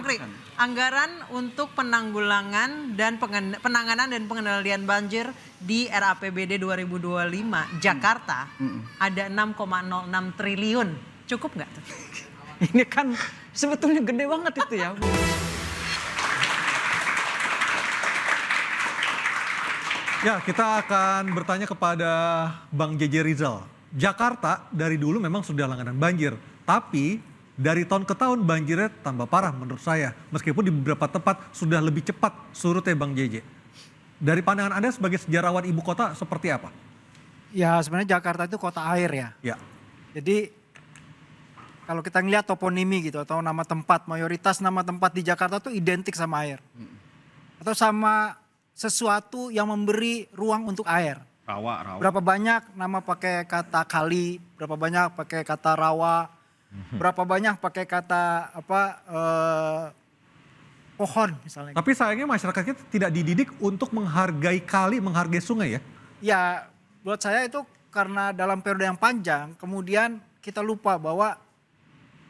Mukri, anggaran untuk penanggulangan dan penanganan dan pengendalian banjir di RAPBD 2025 Jakarta ada 6,06 triliun. Cukup nggak tuh? Ini kan sebetulnya gede banget itu ya. Ya, kita akan bertanya kepada Bang JJ Rizal. Jakarta dari dulu memang sudah langganan banjir, tapi dari tahun ke tahun banjirnya tambah parah menurut saya. Meskipun di beberapa tempat sudah lebih cepat surutnya Bang JJ. Dari pandangan Anda sebagai sejarawan ibu kota seperti apa? Ya sebenarnya Jakarta itu kota air ya. Ya. Jadi kalau kita ngeliat toponimi gitu atau nama tempat, mayoritas nama tempat di Jakarta tuh identik sama air. Atau sama sesuatu yang memberi ruang untuk air. Rawa. Berapa banyak nama pakai kata kali, berapa banyak pakai kata rawa, berapa banyak pakai kata pohon misalnya. Tapi sayangnya masyarakat kita tidak dididik untuk menghargai kali, menghargai sungai ya? Ya buat saya itu karena dalam periode yang panjang kemudian kita lupa bahwa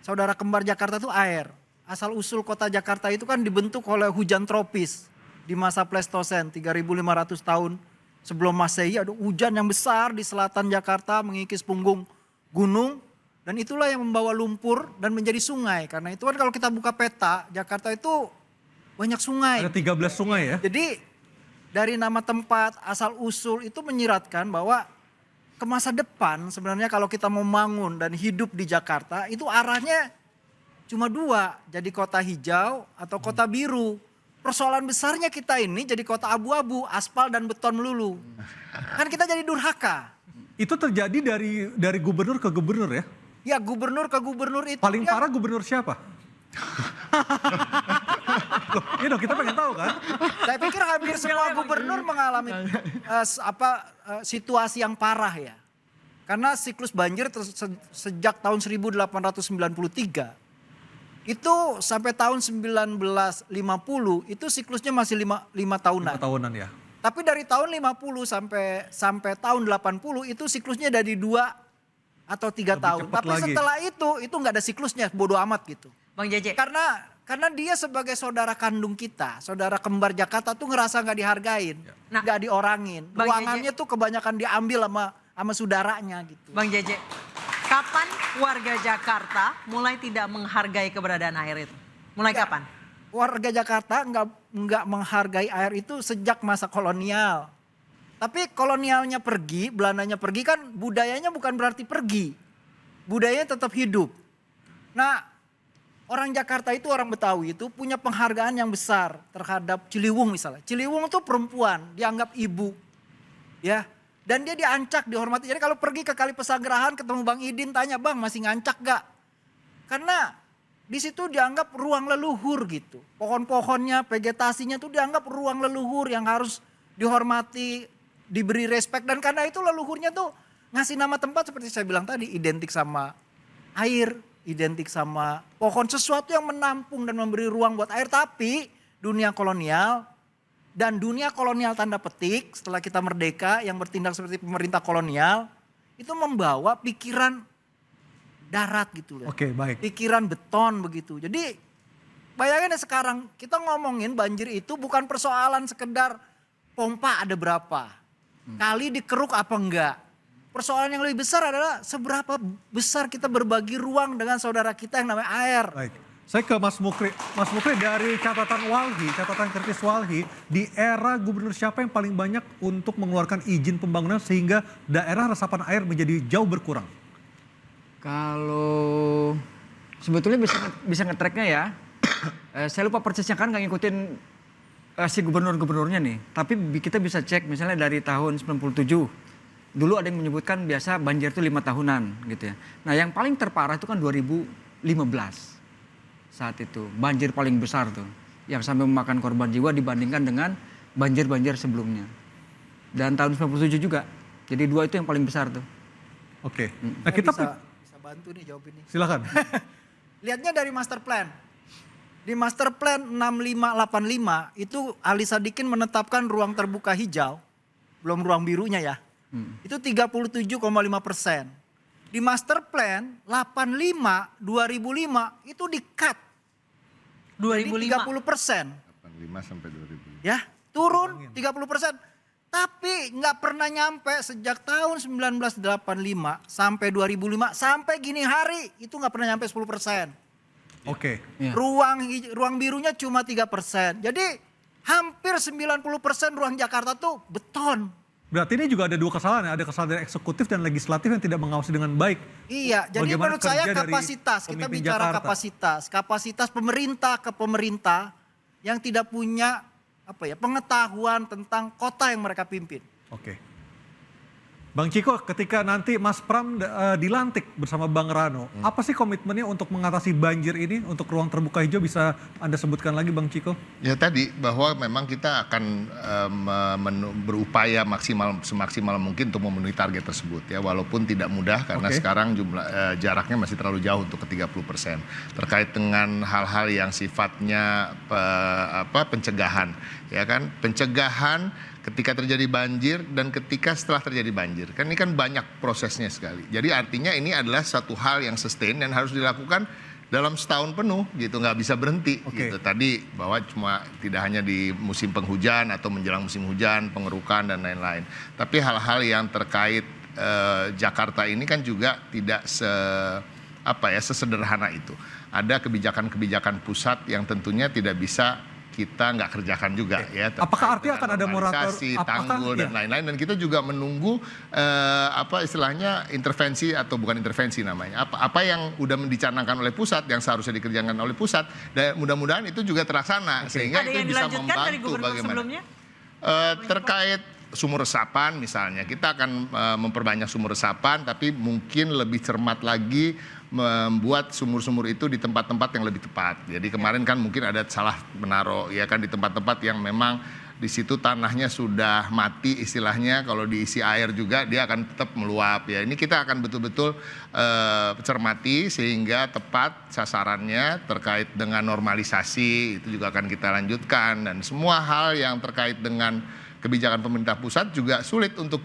saudara kembar Jakarta itu air. Asal usul kota Jakarta itu kan dibentuk oleh hujan tropis di masa Pleistosen 3.500 tahun sebelum Masehi. Ada hujan yang besar di selatan Jakarta mengikis punggung gunung dan itulah yang membawa lumpur dan menjadi sungai. Karena itu kan kalau kita buka peta Jakarta itu banyak sungai. Ada 13 sungai ya? Jadi dari nama tempat asal usul itu menyiratkan bahwa ke masa depan sebenarnya kalau kita mau bangun dan hidup di Jakarta itu arahnya cuma dua, jadi kota hijau atau kota biru. Persoalan besarnya kita ini jadi kota abu-abu, aspal dan beton melulu. Kan kita jadi durhaka. Itu terjadi dari gubernur ke gubernur ya? Ya gubernur ke gubernur itu. Paling ya, parah gubernur siapa? Loh, iya dong kita pengen tahu kan? saya pikir hampir semua gubernur mengalami situasi yang parah ya. Karena siklus banjir sejak tahun 1893 itu sampai tahun 1950 itu siklusnya masih 5 tahunan. 5 tahunan ya. Tapi dari tahun 50 sampai tahun 80 itu siklusnya dari 2 atau 3 tahun. cepat Tapi lagi. setelah itu nggak ada siklusnya, bodo amat gitu. Bang JJ. Karena dia sebagai saudara kandung kita, saudara kembar Jakarta tuh ngerasa nggak dihargain, Nah, nggak diorangin. Bang Ruangannya tuh kebanyakan diambil sama saudaranya gitu. Bang JJ, kapan warga Jakarta mulai tidak menghargai keberadaan air itu? Mulai kapan? Warga Jakarta nggak menghargai air itu sejak masa kolonial. Tapi kolonialnya pergi, Belandanya pergi kan budayanya bukan berarti pergi. Budayanya tetap hidup. Nah orang Jakarta itu, orang Betawi itu punya penghargaan yang besar terhadap Ciliwung misalnya. Ciliwung itu perempuan, dianggap ibu. Ya, dan dia diancak, dihormati. Jadi kalau pergi ke Kali Pesanggerahan ketemu Bang Idin tanya, "Bang, masih ngancak gak?" Karena di situ dianggap ruang leluhur gitu. Pohon-pohonnya, vegetasinya tuh dianggap ruang leluhur yang harus dihormati, diberi respect. Dan karena itu leluhurnya tuh ngasih nama tempat seperti saya bilang tadi, identik sama air, identik sama pohon, sesuatu yang menampung dan memberi ruang buat air. Tapi dunia kolonial dan dunia kolonial tanda petik setelah kita merdeka yang bertindak seperti pemerintah kolonial itu membawa pikiran darat gitu loh. Oke, baik. Pikiran beton begitu. Jadi bayangin ya sekarang kita ngomongin banjir itu bukan persoalan sekedar pompa ada berapa, kali dikeruk apa enggak. Persoalan yang lebih besar adalah seberapa besar kita berbagi ruang dengan saudara kita yang namanya air. Baik. Saya ke Mas Mukri. Mas Mukri, dari catatan Walhi, catatan kritis Walhi, di era gubernur siapa yang paling banyak untuk mengeluarkan izin pembangunan sehingga daerah resapan air menjadi jauh berkurang? Kalau sebetulnya bisa nge-tracknya ya. Saya lupa persisnya kan nggak ngikutin si gubernur-gubernurnya nih. Tapi kita bisa cek misalnya dari tahun 97. Dulu ada yang menyebutkan biasa banjir itu 5 tahunan gitu ya. Nah yang paling terparah itu kan 2015 saat itu. Banjir paling besar tuh. Yang sampai memakan korban jiwa dibandingkan dengan banjir-banjir sebelumnya. Dan tahun 97 juga. Jadi 2 itu yang paling besar tuh. Oke. Nah, kita bisa bantu nih jawab ini. Silakan. Lihatnya dari master plan. Di master plan 6585 itu Ali Sadikin menetapkan ruang terbuka hijau. Belum ruang birunya ya. Itu 37,5%. Di master plan 85 2005 itu di-cut. 2005. 30%. 85 sampai 2000. Ya, turun 30%. Tapi nggak pernah nyampe sejak tahun 1985 sampai 2005 sampai gini hari itu nggak pernah nyampe 10%. Oke. Iya. Ruang birunya cuma 3%. Jadi hampir 90% ruang Jakarta tuh beton. Berarti ini juga ada dua kesalahan ya, ada kesalahan dari eksekutif dan legislatif yang tidak mengawasi dengan baik. Iya, jadi Bagaimana menurut saya kerja dari kapasitas, kita pemimpin bicara Jakarta. kapasitas pemerintah ke pemerintah yang tidak punya pengetahuan tentang kota yang mereka pimpin. Oke. Bang Ciko, ketika nanti Mas Pram dilantik bersama Bang Rano, apa sih komitmennya untuk mengatasi banjir ini, untuk ruang terbuka hijau, bisa Anda sebutkan lagi Bang Ciko? Ya tadi bahwa memang kita akan berupaya semaksimal mungkin untuk memenuhi target tersebut ya, walaupun tidak mudah karena sekarang jaraknya masih terlalu jauh untuk ke 30%. Terkait dengan hal-hal yang sifatnya pencegahan, ya kan? Pencegahan ketika terjadi banjir dan ketika setelah terjadi banjir. Kan ini kan banyak prosesnya sekali. Jadi artinya ini adalah satu hal yang sustain dan harus dilakukan dalam setahun penuh gitu, nggak bisa berhenti gitu. Tadi bahwa cuma tidak hanya di musim penghujan atau menjelang musim hujan, pengerukan dan lain-lain. Tapi hal-hal yang terkait Jakarta ini kan juga tidak sesederhana itu. Ada kebijakan-kebijakan pusat yang tentunya tidak bisa kita nggak kerjakan juga ya. Apakah artinya akan ada normalisasi, tanggul dan lain-lain, dan kita juga menunggu istilahnya intervensi atau bukan intervensi namanya. Apa yang udah dicanangkan oleh pusat yang seharusnya dikerjakan oleh pusat, dan mudah-mudahan itu juga terlaksana sehingga Ada itu yang bisa dilanjutkan dari membantu gubernur bagaimana. sebelumnya? Terkait sumur resapan misalnya, kita akan memperbanyak sumur resapan, tapi mungkin lebih cermat lagi membuat sumur-sumur itu di tempat-tempat yang lebih tepat. Jadi kemarin kan mungkin ada salah menaruh ya kan di tempat-tempat yang memang di situ tanahnya sudah mati istilahnya, kalau diisi air juga dia akan tetap meluap ya. Ini kita akan betul-betul cermati sehingga tepat sasarannya. Terkait dengan normalisasi itu juga akan kita lanjutkan, dan semua hal yang terkait dengan kebijakan pemerintah pusat juga sulit untuk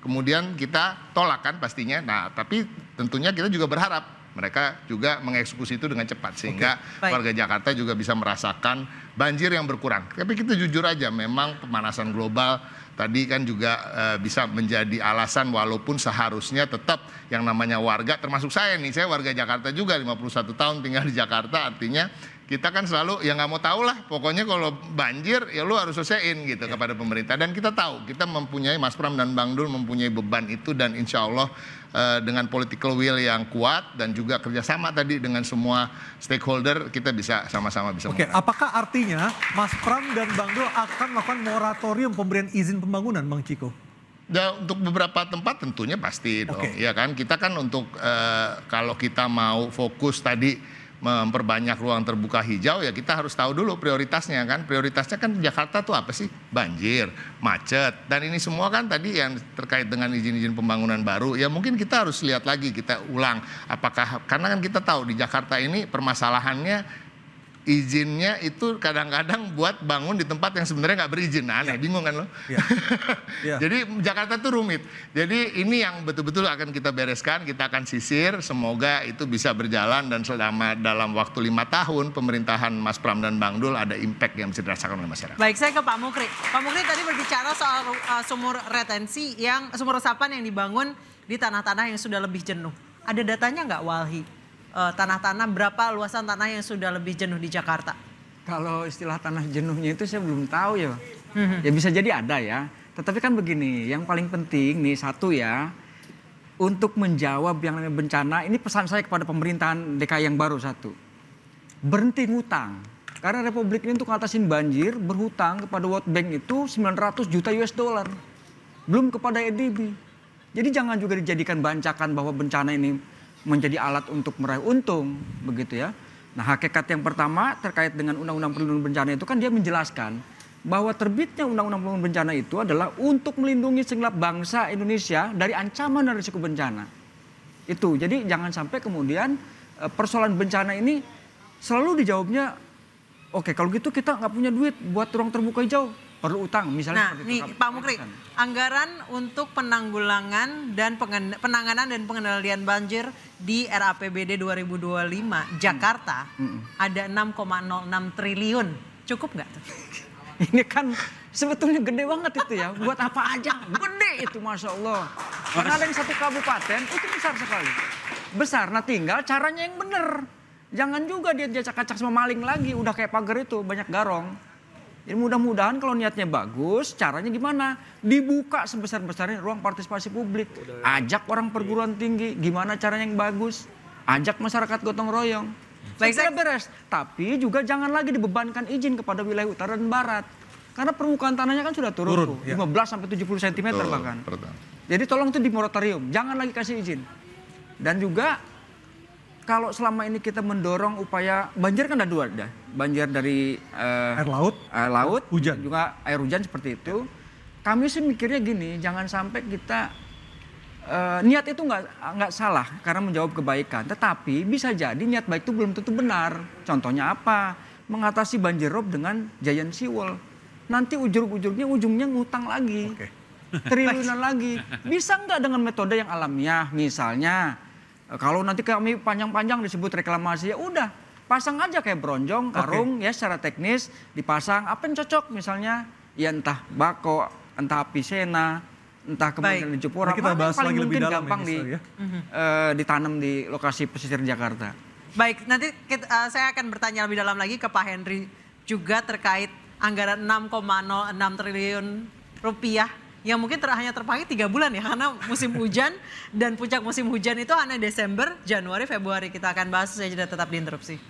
kemudian kita tolak kan pastinya. Nah, tapi tentunya kita juga berharap mereka juga mengeksekusi itu dengan cepat sehingga warga Jakarta juga bisa merasakan banjir yang berkurang. Tapi kita jujur aja, memang pemanasan global tadi kan juga bisa menjadi alasan, walaupun seharusnya tetap yang namanya warga, termasuk saya nih, saya warga Jakarta juga, 51 tahun tinggal di Jakarta, artinya kita kan selalu ya nggak mau tahu lah, pokoknya kalau banjir ya lu harus selesaiin gitu kepada pemerintah. Dan kita tahu, kita mempunyai, Mas Pram dan Bang Dul mempunyai beban itu, dan insya Allah dengan political will yang kuat dan juga kerjasama tadi dengan semua stakeholder, kita bisa sama-sama bisa Oke, apakah artinya Mas Pram dan Bang Dul akan melakukan moratorium pemberian izin pembangunan, Bang Ciko? Dan untuk beberapa tempat tentunya pasti dong, ya kan. Kita kan untuk kalau kita mau fokus tadi memperbanyak ruang terbuka hijau, ya kita harus tahu dulu prioritasnya kan. Prioritasnya kan Jakarta tuh apa sih? Banjir, macet, dan ini semua kan tadi yang terkait dengan izin-izin pembangunan baru. Ya mungkin kita harus lihat lagi, kita ulang apakah, karena kan kita tahu di Jakarta ini permasalahannya izinnya itu kadang-kadang buat bangun di tempat yang sebenarnya nggak berizin. Aneh, bingung kan lo? Jadi Jakarta tuh rumit. Jadi ini yang betul-betul akan kita bereskan, kita akan sisir. Semoga itu bisa berjalan, dan selama dalam waktu 5 tahun pemerintahan Mas Pram dan Bang Dul ada impact yang bisa dirasakan oleh masyarakat. Baik, saya ke Pak Mukri. Pak Mukri tadi berbicara soal sumur retensi, sumur resapan yang dibangun di tanah-tanah yang sudah lebih jenuh. Ada datanya nggak, Walhi? Tanah-tanah, berapa luasan tanah yang sudah lebih jenuh di Jakarta? Kalau istilah tanah jenuhnya itu saya belum tahu ya. Ya bisa jadi ada ya. Tetapi kan begini, yang paling penting nih satu ya, untuk menjawab yang namanya bencana, ini pesan saya kepada pemerintahan DKI yang baru satu. Berhenti ngutang. Karena Republik ini untuk ngatasin banjir, berhutang kepada World Bank itu 900 juta US dollar. Belum kepada EDB. Jadi jangan juga dijadikan bancakan bahwa bencana ini menjadi alat untuk meraih untung, begitu ya. Nah, hakikat yang pertama terkait dengan Undang-Undang Perlindungan Bencana itu kan dia menjelaskan bahwa terbitnya Undang-Undang Perlindungan Bencana itu adalah untuk melindungi segenap bangsa Indonesia dari ancaman dan risiko bencana. Itu, jadi jangan sampai kemudian persoalan bencana ini selalu dijawabnya, oke kalau gitu kita nggak punya duit buat ruang terbuka hijau, perlu utang misalnya. Nah, nih Pak Mukri, anggaran untuk penanggulangan dan penanganan dan pengendalian banjir di RAPBD 2025 Jakarta ada 6,06 triliun. Cukup nggak? Ini kan sebetulnya gede banget itu ya. Buat apa aja? Gede itu Masya Allah. Karena ada yang satu kabupaten itu besar sekali. Besar, nah tinggal caranya yang bener. Jangan juga dia acak-acak sama maling lagi. Udah kayak pagar itu, banyak garong. Jadi mudah-mudahan kalau niatnya bagus, caranya gimana? Dibuka sebesar-besarnya ruang partisipasi publik. Ajak orang perguruan tinggi, gimana caranya yang bagus. Ajak masyarakat gotong royong. Baik, saya beres. Tapi juga jangan lagi dibebankan izin kepada wilayah utara dan barat. Karena permukaan tanahnya kan sudah turun tuh, ya. 15-70 cm bahkan. Jadi tolong tuh di moratorium, jangan lagi kasih izin. Dan juga kalau selama ini kita mendorong upaya, banjir kan ada dua. Banjir dari Air laut, hujan. Juga air hujan seperti itu. Kami sih mikirnya gini, jangan sampai kita niat itu nggak salah karena menjawab kebaikan, tetapi bisa jadi niat baik itu belum tentu benar. Contohnya apa? Mengatasi banjir rob dengan giant seawall. Nanti ujungnya ngutang lagi, triliunan lagi. Bisa nggak dengan metode yang alamiah? Misalnya, kalau nanti kami panjang-panjang disebut reklamasi, ya udah pasang aja kayak bronjong, karung ya secara teknis dipasang. Apa yang cocok? Misalnya, ya entah bako, entah apisena, entah kemudian di Jepura, kita bahas paling lagi lebih mungkin dalam gampang ini, ditanam di lokasi pesisir Jakarta. Baik, nanti saya akan bertanya lebih dalam lagi ke Pak Henry juga terkait anggaran 6,06 triliun rupiah yang mungkin hanya terpakai 3 bulan ya, karena musim hujan dan puncak musim hujan itu hanya Desember, Januari, Februari. Kita akan bahas, saya jeda tetap di Interupsi.